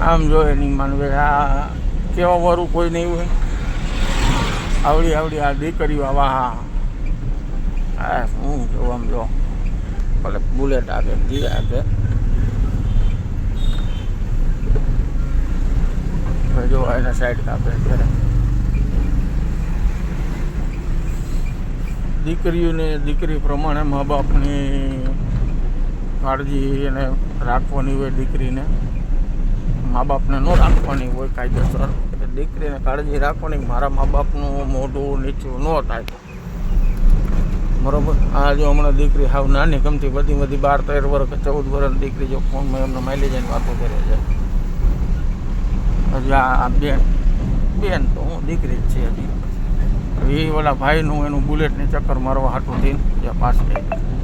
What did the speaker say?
આમ જોઈએ નહીં માનવે આ કેવા વાળું કોઈ નહીં હોય. આવડી આવડી આ દીકરીઓ આવા હા હું જોઉં આમ જો ભલે બુલેટ આગળ ગીર આગળ જો એના સાઈડ કાપે અત્યારે દીકરી પ્રમાણે મા બાપની કાળજી એને રાખવાની હોય. દીકરીને મા બાપને ન રાખવાની હોય કાયદેસર. દીકરીને કાળજી રાખવાની, મારા મા બાપનું મોઢું નીચું ન થાય બરાબર. આ જો હમણાં દીકરી હાવ નાની ગમતી બધી 12-13 વર્ષ કે 14 વર્ષની દીકરી જો ફોનમાં એમને માઇલી જઈને વાતો કરે છે. હજી આ બેન તો હું દીકરી જ છે હજી. એ ઓલા ભાઈનું એનું બુલેટની ચક્કર મારવા હાટું થઈને પાસ થઈ ગયા.